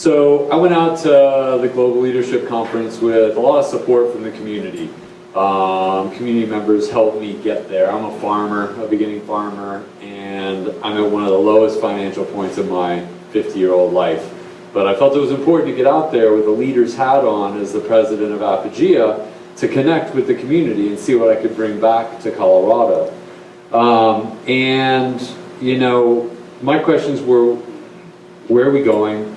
So I went out to the Global Leadership Conference with a lot of support from the community. Community members helped me get there. I'm a farmer, a beginning farmer, and I'm at one of the lowest financial points of my 50-year-old life. But I felt it was important to get out there with a leader's hat on as the president of Apogaea to connect with the community and see what I could bring back to Colorado. And, you know, my questions were, where are we going?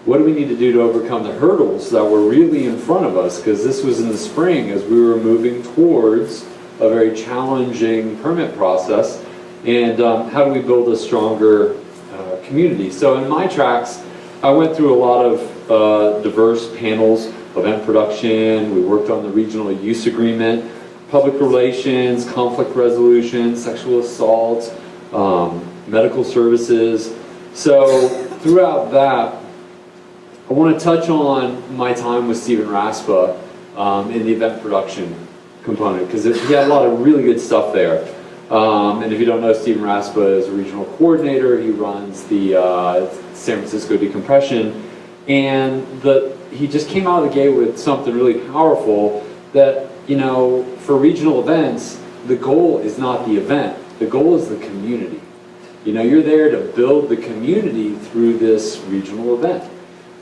What do we need to do to overcome the hurdles that were really in front of us? Because this was in the spring as we were moving towards a very challenging permit process. And how do we build a stronger community? So in my tracks, I went through a lot of diverse panels, event production, we worked on the regional use agreement, public relations, conflict resolution, sexual assault, medical services. So throughout that, I want to touch on my time with Stephen Raspa in the event production component, because he had a lot of really good stuff there. And if you don't know, Stephen Raspa is a regional coordinator. He runs the San Francisco decompression. And he just came out of the gate with something really powerful that, you know, for regional events, the goal is not the event. The goal is the community. You know, you're there to build the community through this regional event.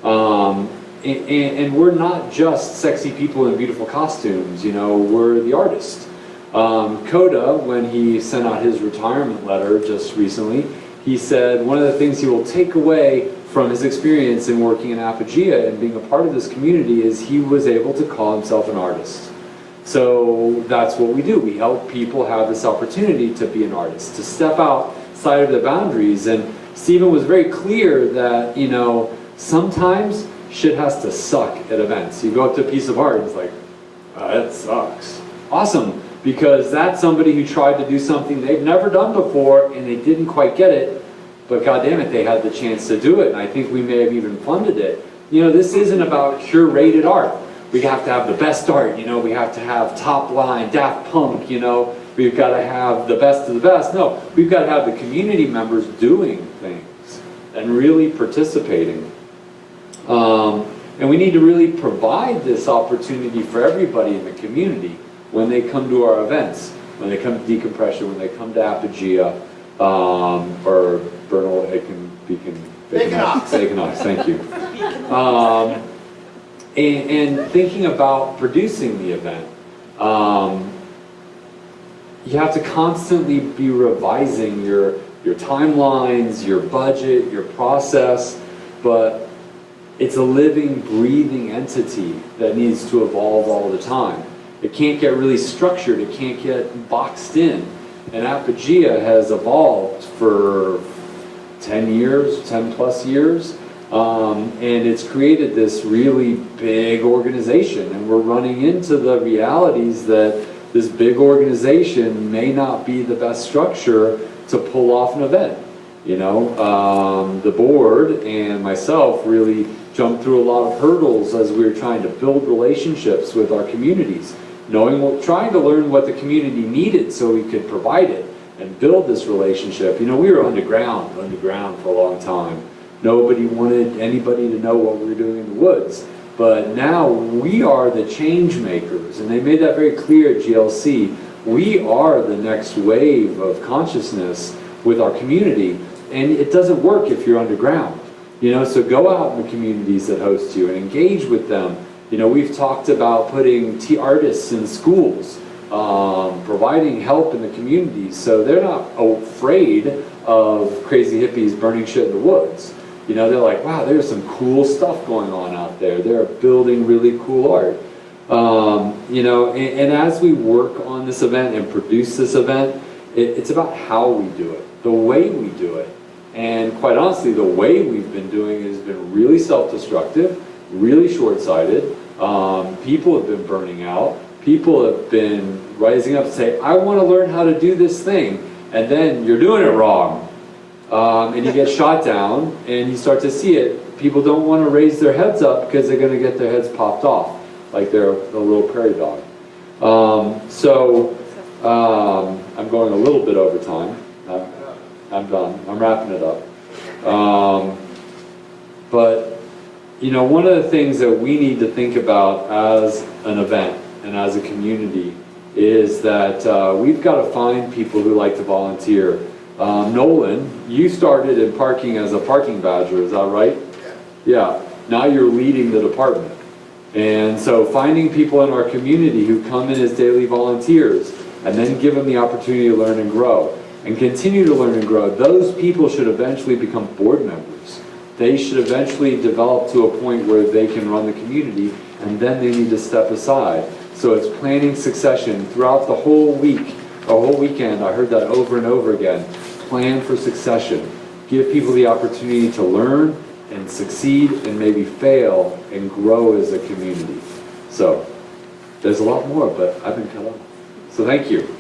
And we're not just sexy people in beautiful costumes, you know, we're the artists. Coda, when he sent out his retirement letter just recently, he said one of the things he will take away from his experience in working in Apogaea and being a part of this community is he was able to call himself an artist. So that's what we do. We help people have this opportunity to be an artist, to step outside of the boundaries. And Stephen was very clear that, you know, sometimes shit has to suck at events. You go up to a piece of art and it's like, that sucks. Awesome, because that's somebody who tried to do something they've never done before and they didn't quite get it, but goddamn it, they had the chance to do it, and I think we may have even funded it. You know, this isn't about curated art. We have to have the best art, you know, we have to have Top Line, Daft Punk, you know, we've got to have the best of the best. No, we've got to have the community members doing things and really participating. And we need to really provide this opportunity for everybody in the community when they come to our events, when they come to decompression, when they come to Apogaea, or Bernal, Bacon-Ox, thank you. And thinking about producing the event, you have to constantly be revising your timelines, your budget, your process, but it's a living, breathing entity that needs to evolve all the time. It can't get really structured, it can't get boxed in. And Apogaea has evolved for 10 years, 10 plus years, and it's created this really big organization. And we're running into the realities that this big organization may not be the best structure to pull off an event. You know, the board and myself really jumped through a lot of hurdles as we were trying to build relationships with our communities, trying to learn what the community needed so we could provide it and build this relationship. You know, we were underground for a long time. Nobody wanted anybody to know what we were doing in the woods. But now we are the change makers, and they made that very clear at GLC. We are the next wave of consciousness with our community, and it doesn't work if you're underground. You know, so go out in the communities that host you and engage with them. You know, we've talked about putting artists in schools, providing help in the communities so they're not afraid of crazy hippies burning shit in the woods. You know, they're like, wow, there's some cool stuff going on out there. They're building really cool art. You know, and as we work on this event and produce this event, it's about how we do it, the way we do it. And quite honestly, the way we've been doing it has been really self-destructive, really short-sighted. People have been burning out. People have been rising up to say, I want to learn how to do this thing. And then you're doing it wrong. And you get shot down, and you start to see it. People don't want to raise their heads up because they're going to get their heads popped off, like they're a little prairie dog. I'm going a little bit over time. I'm done. I'm wrapping it up. But you know, one of the things that we need to think about as an event and as a community is that we've got to find people who like to volunteer. Nolan, you started in parking as a parking badger, is that right? Yeah. Now you're leading the department. And so finding people in our community who come in as daily volunteers and then give them the opportunity to learn and grow and continue to learn and grow, those people should eventually become board members. They should eventually develop to a point where they can run the community, and then they need to step aside. So it's planning succession throughout the whole week, the whole weekend. I heard that over and over again. Plan for succession. Give people the opportunity to learn and succeed and maybe fail and grow as a community. So there's a lot more, but I've been cut off. So thank you.